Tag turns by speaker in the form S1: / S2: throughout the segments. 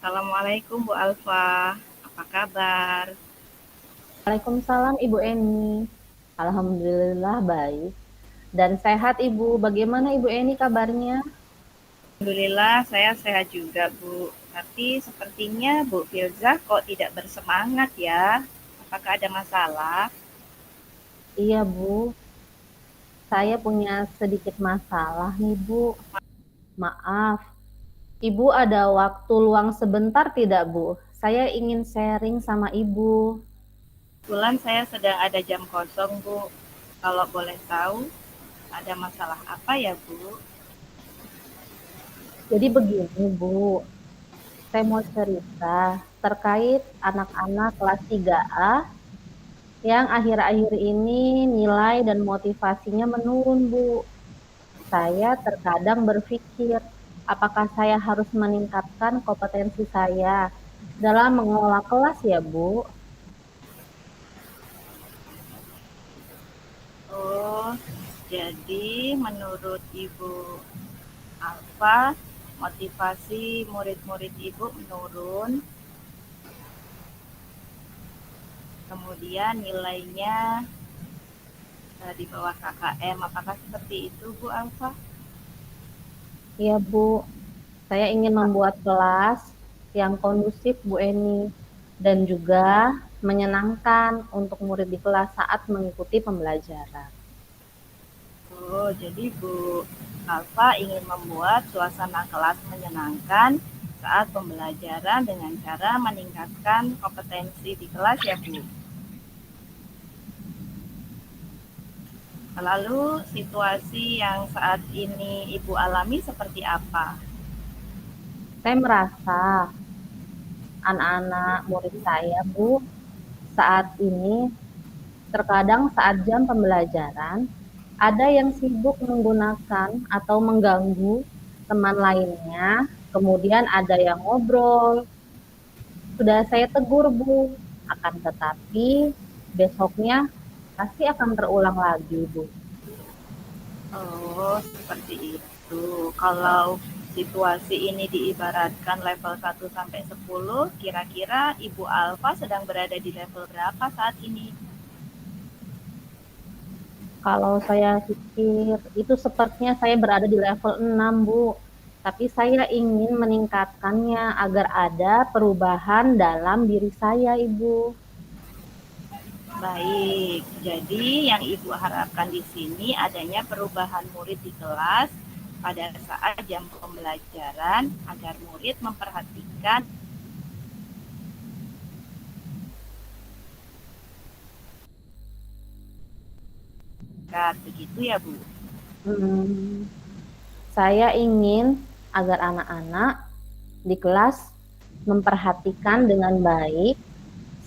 S1: Assalamualaikum Bu Alfa, apa kabar?
S2: Waalaikumsalam Ibu Eni. Alhamdulillah baik dan sehat Ibu. Bagaimana Ibu Eni kabarnya?
S1: Alhamdulillah saya sehat juga Bu. Tapi sepertinya Bu Filza kok tidak bersemangat ya? Apakah ada masalah?
S2: Iya Bu, saya punya sedikit masalah nih Bu. Maaf, Ibu ada waktu luang sebentar tidak Bu? Saya ingin sharing sama Ibu.
S1: Kebetulan saya sedang ada jam kosong Bu. Kalau boleh tahu, ada masalah apa ya Bu?
S2: Jadi begini Bu, saya mau cerita terkait anak-anak kelas 3A yang akhir-akhir ini nilai dan motivasinya menurun Bu. Saya terkadang berpikir, apakah saya harus meningkatkan kompetensi saya dalam mengelola kelas ya, Bu?
S1: Oh, jadi menurut Ibu Alfa, motivasi murid-murid Ibu menurun, kemudian nilainya di bawah KKM. Apakah seperti itu Bu Alfa?
S2: Iya, Bu. Saya ingin membuat kelas yang kondusif, Bu Eni, dan juga menyenangkan untuk murid di kelas saat mengikuti pembelajaran.
S1: Oh, jadi Bu Alfa ingin membuat suasana kelas menyenangkan saat pembelajaran dengan cara meningkatkan kompetensi di kelas ya Bu. Lalu situasi yang saat ini Ibu alami seperti apa?
S2: Saya merasa anak-anak murid saya, Bu, saat ini terkadang saat jam pembelajaran, ada yang sibuk menggunakan atau mengganggu teman lainnya, kemudian ada yang ngobrol. Sudah saya tegur, Bu, akan tetapi besoknya pasti akan terulang lagi, Bu.
S1: Oh, seperti itu. Kalau situasi ini diibaratkan level 1 sampai 10, kira-kira Ibu Alfa sedang berada di level berapa saat ini?
S2: Kalau saya pikir itu sepertinya saya berada di level 6, Bu. Tapi saya ingin meningkatkannya agar ada perubahan dalam diri saya, Ibu.
S1: Baik, jadi yang Ibu harapkan di sini adanya perubahan murid di kelas pada saat jam pembelajaran agar murid memperhatikan begitu ya Bu.
S2: Hmm, saya ingin agar anak-anak di kelas memperhatikan dengan baik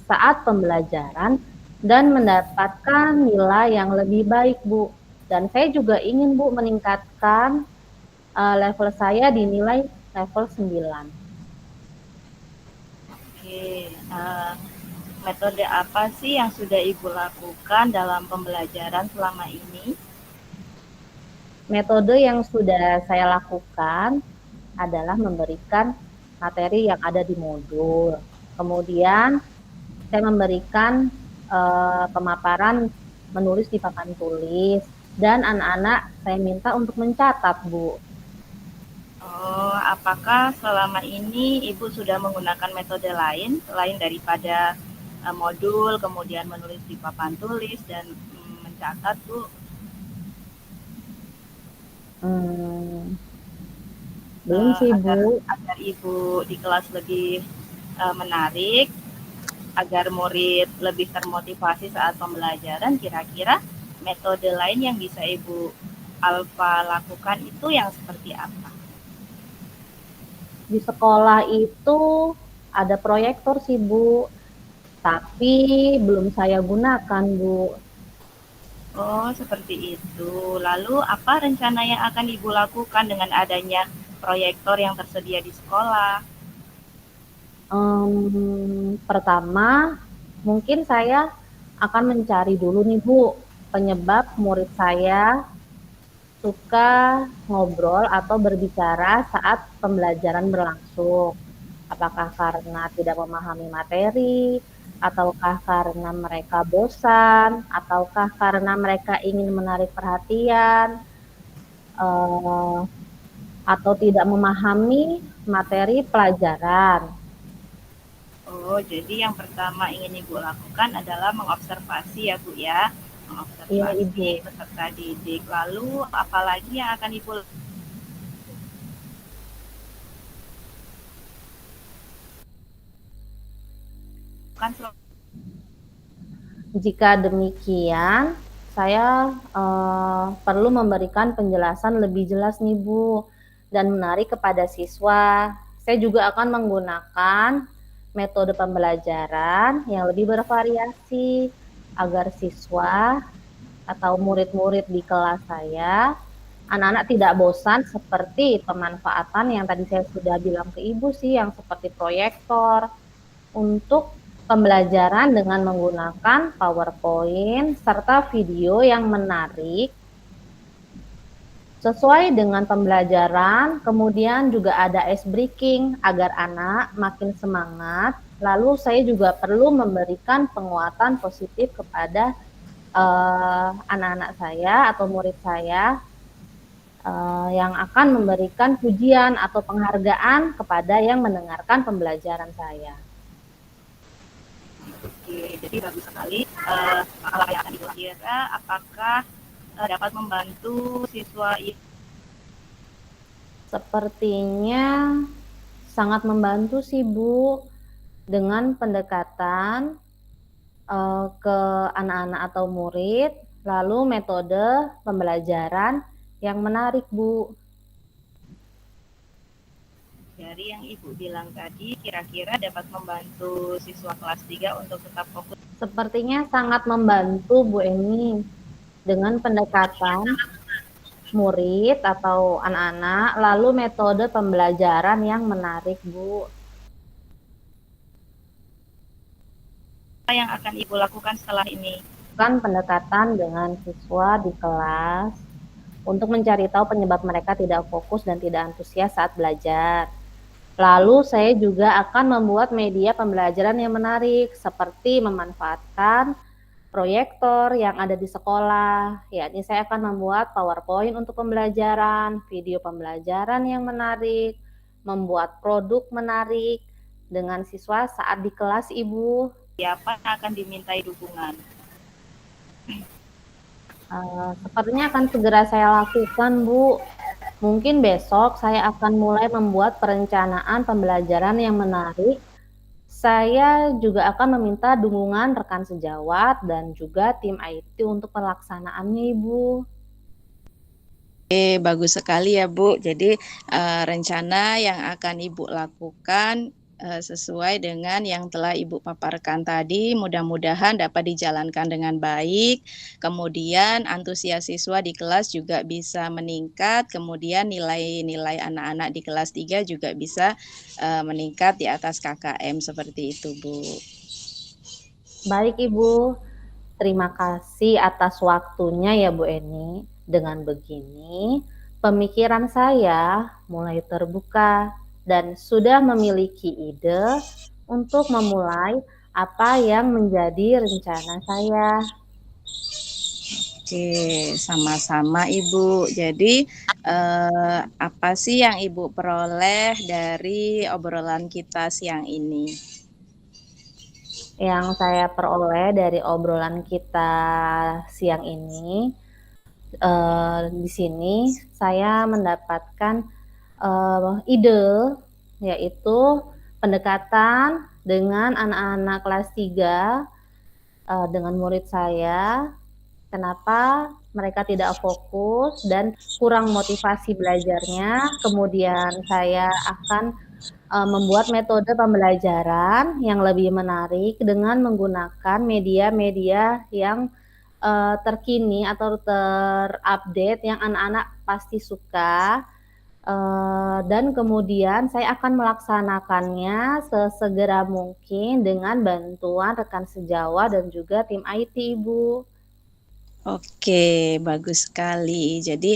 S2: saat pembelajaran dan mendapatkan nilai yang lebih baik, Bu. Dan saya juga ingin, Bu, meningkatkan level saya di nilai level 9.
S1: Oke, metode apa sih yang sudah Ibu lakukan dalam pembelajaran selama ini?
S2: Metode yang sudah saya lakukan adalah memberikan materi yang ada di modul. Kemudian saya memberikan pemaparan menulis di papan tulis dan anak-anak saya minta untuk mencatat, Bu.
S1: Oh, apakah selama ini Ibu sudah menggunakan metode lain selain daripada modul, kemudian menulis di papan tulis dan mencatat, Bu?
S2: Hmm, belum sih,
S1: Agar
S2: Bu.
S1: agar Ibu di kelas lebih menarik, agar murid lebih termotivasi saat pembelajaran, kira-kira metode lain yang bisa Ibu Alfa lakukan itu yang seperti apa?
S2: Di sekolah itu ada proyektor sih, Bu, tapi belum saya gunakan, Bu.
S1: Oh, seperti itu. Lalu apa rencana yang akan Ibu lakukan dengan adanya proyektor yang tersedia di sekolah?
S2: Pertama, mungkin saya akan mencari dulu nih, Bu, penyebab murid saya suka ngobrol atau berbicara saat pembelajaran berlangsung. Apakah karena tidak memahami materi, ataukah karena mereka bosan, ataukah karena mereka ingin menarik perhatian, uh, atau tidak memahami materi pelajaran.
S1: Oh, jadi yang pertama ingin Ibu lakukan adalah mengobservasi ya Bu ya,
S2: Iya
S1: mengobservasi
S2: Ibu.
S1: peserta didik. Lalu apalagi yang akan Ibu lakukan?
S2: Jika demikian, saya perlu memberikan penjelasan lebih jelas nih Bu, dan menarik kepada siswa. Saya juga akan menggunakan metode pembelajaran yang lebih bervariasi agar siswa atau murid-murid di kelas saya, anak-anak tidak bosan seperti pemanfaatan yang tadi saya sudah bilang ke Ibu sih, yang seperti proyektor, untuk pembelajaran dengan menggunakan PowerPoint serta video yang menarik sesuai dengan pembelajaran. Kemudian juga ada ice breaking agar anak makin semangat. Lalu saya juga perlu memberikan penguatan positif kepada anak-anak saya atau murid saya yang akan memberikan pujian atau penghargaan kepada yang mendengarkan pembelajaran saya.
S1: Oke, jadi bagus sekali. Langkah yang akan Ibu kira apakah dapat membantu siswa ini?
S2: Sepertinya sangat membantu sih Bu, dengan pendekatan ke anak-anak atau murid, lalu metode pembelajaran yang menarik Bu.
S1: Dari yang Ibu bilang tadi, kira-kira dapat membantu siswa kelas 3 untuk tetap fokus.
S2: Sepertinya sangat membantu Bu Eni, dengan pendekatan murid atau anak-anak, lalu metode pembelajaran yang menarik Bu.
S1: Apa yang akan Ibu lakukan setelah ini?
S2: Pendekatan dengan siswa di kelas untuk mencari tahu penyebab mereka tidak fokus dan tidak antusias saat belajar. Lalu saya juga akan membuat media pembelajaran yang menarik, seperti memanfaatkan proyektor yang ada di sekolah. Yakni saya akan membuat PowerPoint untuk pembelajaran, video pembelajaran yang menarik, membuat produk menarik dengan siswa saat di kelas Ibu.
S1: Siapa yang akan dimintai dukungan?
S2: Sepertinya akan segera saya lakukan, Bu. Mungkin besok saya akan mulai membuat perencanaan pembelajaran yang menarik. Saya juga akan meminta dukungan rekan sejawat dan juga tim IT untuk pelaksanaannya, Ibu.
S3: Oke, bagus sekali ya Bu. Jadi rencana yang akan Ibu lakukan sesuai dengan yang telah Ibu paparkan tadi, mudah-mudahan dapat dijalankan dengan baik. Kemudian antusias siswa di kelas juga bisa meningkat, kemudian nilai-nilai anak-anak di kelas 3 juga bisa meningkat di atas KKM seperti itu, Bu.
S2: Baik Ibu, terima kasih atas waktunya ya Bu Eni. Dengan begini, pemikiran saya mulai terbuka dan sudah memiliki ide untuk memulai apa yang menjadi rencana saya.
S3: Oke, sama-sama Ibu. Jadi apa sih yang Ibu peroleh dari obrolan kita siang ini?
S2: Yang saya peroleh dari obrolan kita siang ini, di sini saya mendapatkan ide, yaitu pendekatan dengan anak-anak kelas 3 dengan murid saya, kenapa mereka tidak fokus dan kurang motivasi belajarnya. Kemudian saya akan membuat metode pembelajaran yang lebih menarik dengan menggunakan media-media yang terkini atau terupdate yang anak-anak pasti suka. Dan kemudian saya akan melaksanakannya sesegera mungkin dengan bantuan rekan sejawat dan juga tim IT, Ibu.
S3: Oke, bagus sekali. Jadi,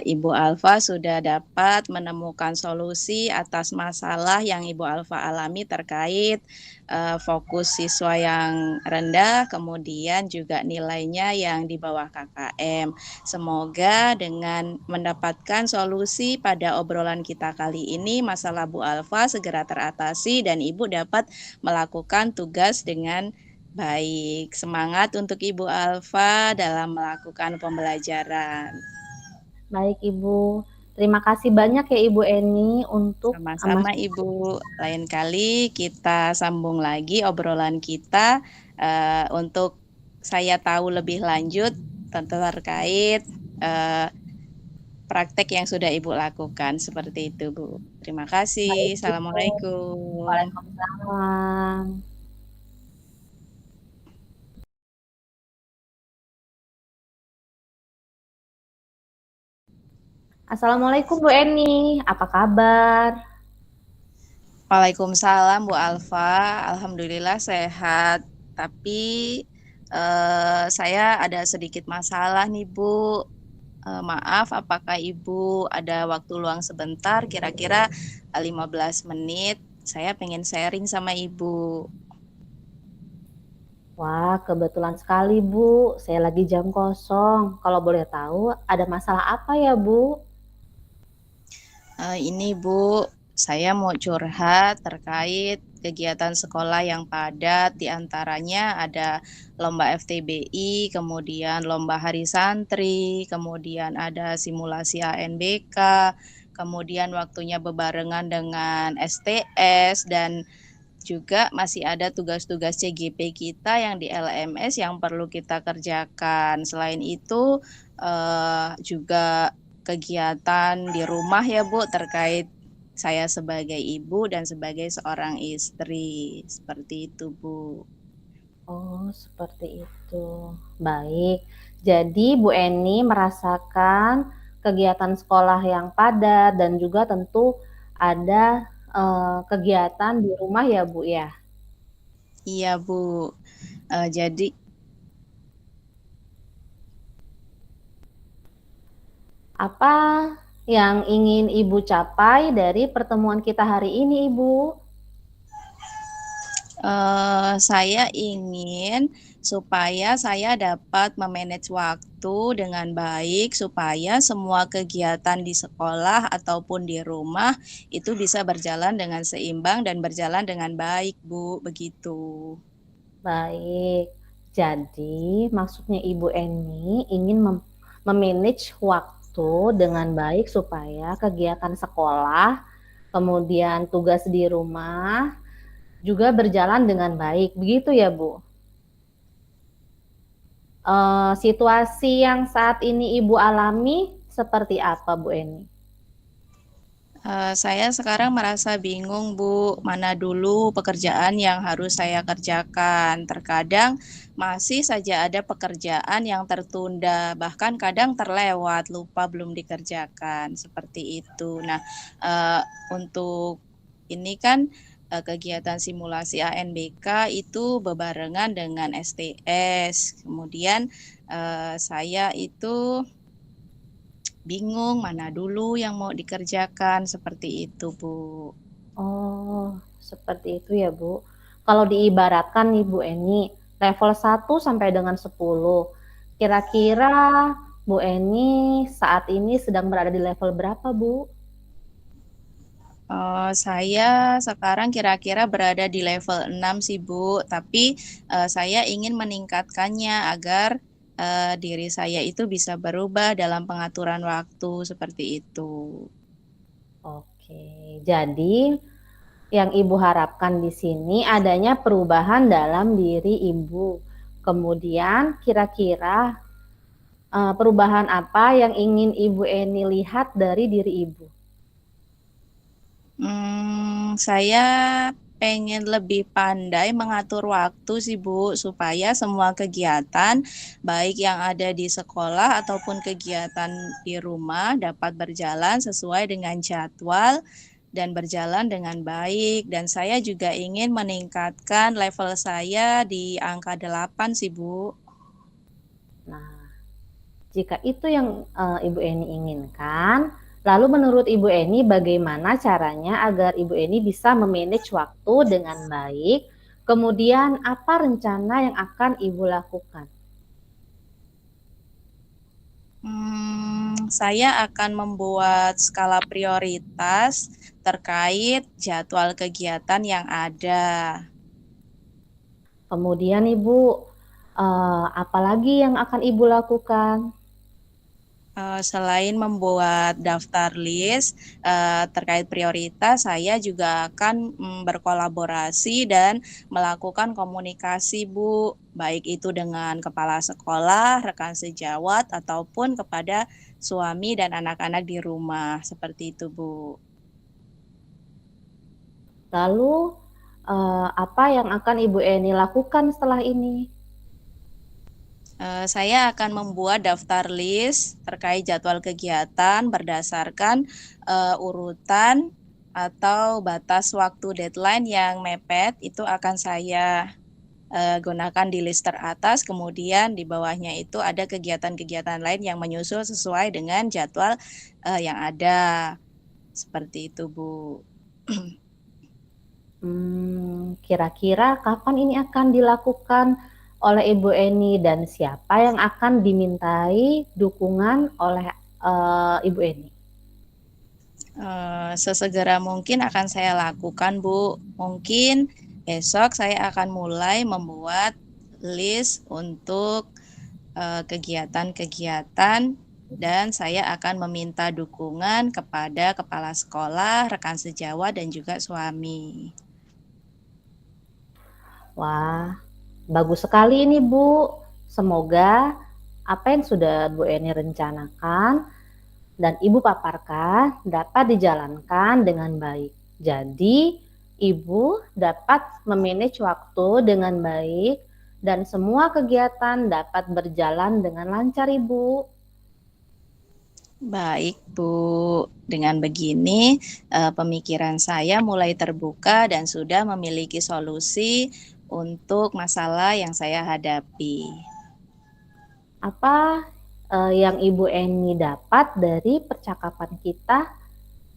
S3: Ibu Alfa sudah dapat menemukan solusi atas masalah yang Ibu Alfa alami terkait fokus siswa yang rendah, kemudian juga nilainya yang di bawah KKM. Semoga dengan mendapatkan solusi pada obrolan kita kali ini, masalah Bu Alfa segera teratasi dan Ibu dapat melakukan tugas dengan baik. Semangat untuk Ibu Alfa dalam melakukan pembelajaran.
S2: Baik Ibu, terima kasih banyak ya Ibu Eni untuk
S3: Sama-sama Ibu. Lain kali kita sambung lagi obrolan kita untuk saya tahu lebih lanjut terkait praktek yang sudah Ibu lakukan. Seperti itu, Bu. Terima kasih.
S2: Baik Ibu.
S3: Assalamualaikum.
S2: Waalaikumsalam. Assalamualaikum Bu Eni, apa kabar?
S3: Waalaikumsalam Bu Alfa, alhamdulillah sehat. Tapi saya ada sedikit masalah nih Bu. Maaf, apakah Ibu ada waktu luang sebentar, kira-kira 15 menit? Saya pengen sharing sama Ibu.
S2: Wah, kebetulan sekali Bu, saya lagi jam kosong. Kalau boleh tahu, ada masalah apa ya Bu?
S3: Ini Bu, saya mau curhat terkait kegiatan sekolah yang padat, diantaranya ada lomba FTBI, kemudian lomba hari santri, kemudian ada simulasi ANBK, kemudian waktunya bebarengan dengan STS, dan juga masih ada tugas-tugas CGP kita yang di LMS yang perlu kita kerjakan. Selain itu juga kegiatan di rumah ya Bu, terkait saya sebagai ibu dan sebagai seorang istri. Seperti itu Bu.
S2: Oh, seperti itu. Baik. Jadi Bu Eni merasakan kegiatan sekolah yang padat dan juga tentu ada kegiatan di rumah ya Bu ya.
S3: Iya Bu. Jadi
S2: Apa yang ingin Ibu capai dari pertemuan kita hari ini Ibu?
S3: Saya ingin supaya saya dapat memanage waktu dengan baik, supaya semua kegiatan di sekolah ataupun di rumah itu bisa berjalan dengan seimbang dan berjalan dengan baik, Bu. Begitu.
S2: Baik. Jadi maksudnya Ibu Eni ingin memanage waktu dengan baik supaya kegiatan sekolah, kemudian tugas di rumah juga berjalan dengan baik. Begitu ya, Bu? Situasi yang saat ini Ibu alami seperti apa, Bu Eni?
S3: Saya sekarang merasa bingung, Bu, mana dulu pekerjaan yang harus saya kerjakan. Terkadang masih saja ada pekerjaan yang tertunda, bahkan kadang terlewat, lupa belum dikerjakan, seperti itu. Nah, untuk ini kan kegiatan simulasi ANBK itu bebarengan dengan STS. Kemudian saya itu bingung mana dulu yang mau dikerjakan, seperti itu Bu.
S2: Oh, seperti itu ya, Bu. Kalau diibaratkan nih Bu Eni, level 1 sampai dengan 10, kira-kira Bu Eni saat ini sedang berada di level berapa, Bu?
S3: Saya sekarang kira-kira berada di level 6 sih Bu, tapi saya ingin meningkatkannya agar diri saya itu bisa berubah dalam pengaturan waktu, seperti itu.
S2: Oke, jadi yang Ibu harapkan di sini adanya perubahan dalam diri Ibu. Kemudian kira-kira perubahan apa yang ingin Ibu Eni lihat dari diri Ibu?
S3: Saya pengen lebih pandai mengatur waktu sih Bu, supaya semua kegiatan baik yang ada di sekolah ataupun kegiatan di rumah dapat berjalan sesuai dengan jadwal dan berjalan dengan baik. Dan saya juga ingin meningkatkan level saya di angka 8 sih Bu.
S2: Nah, Jika itu yang Ibu Eni inginkan, lalu menurut Ibu Eni bagaimana caranya agar Ibu Eni bisa memanage waktu dengan baik? Kemudian apa rencana yang akan Ibu lakukan?
S3: Saya akan membuat skala prioritas terkait jadwal kegiatan yang ada.
S2: Kemudian Ibu, apalagi yang akan Ibu lakukan?
S3: Selain membuat daftar list terkait prioritas, saya juga akan berkolaborasi dan melakukan komunikasi, Bu, baik itu dengan kepala sekolah, rekan sejawat, ataupun kepada suami dan anak-anak di rumah. Seperti itu, Bu.
S2: Lalu apa yang akan Ibu Eni lakukan setelah ini?
S3: Saya akan membuat daftar list terkait jadwal kegiatan berdasarkan urutan atau batas waktu deadline yang mepet. Itu akan saya gunakan di list teratas, kemudian di bawahnya itu ada kegiatan-kegiatan lain yang menyusul sesuai dengan jadwal yang ada. Seperti itu, Bu.
S2: Kira-kira kapan ini akan dilakukan oleh Ibu Eni dan siapa yang akan dimintai dukungan oleh Ibu Eni?
S3: Sesegera mungkin akan saya lakukan, Bu. Mungkin besok saya akan mulai membuat list untuk kegiatan-kegiatan dan saya akan meminta dukungan kepada kepala sekolah, rekan sejawat, dan juga suami.
S2: Wah, bagus sekali ini Bu. Semoga apa yang sudah Bu Eni rencanakan dan Ibu paparkan dapat dijalankan dengan baik. Jadi, Ibu dapat memanage waktu dengan baik dan semua kegiatan dapat berjalan dengan lancar, Ibu.
S3: Baik, Bu. Dengan begini, pemikiran saya mulai terbuka dan sudah memiliki solusi untuk masalah yang saya hadapi.
S2: Apa yang Ibu Eni dapat dari percakapan kita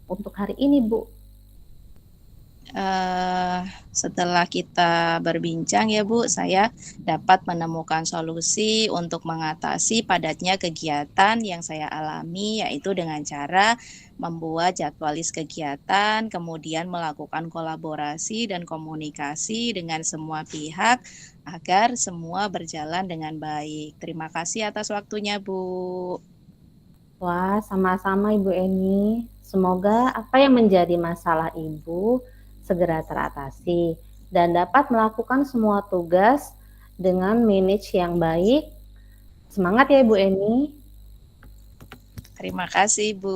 S2: untuk hari ini, Bu?
S3: Setelah kita berbincang ya Bu, saya dapat menemukan solusi untuk mengatasi padatnya kegiatan yang saya alami, yaitu dengan cara membuat jadwalis kegiatan, kemudian melakukan kolaborasi dan komunikasi dengan semua pihak agar semua berjalan dengan baik. Terima kasih atas waktunya, Bu.
S2: Wah, sama-sama Ibu Eni. Semoga apa yang menjadi masalah Ibu segera teratasi dan dapat melakukan semua tugas dengan manage yang baik. Semangat ya Ibu Eni.
S3: Terima kasih, Bu.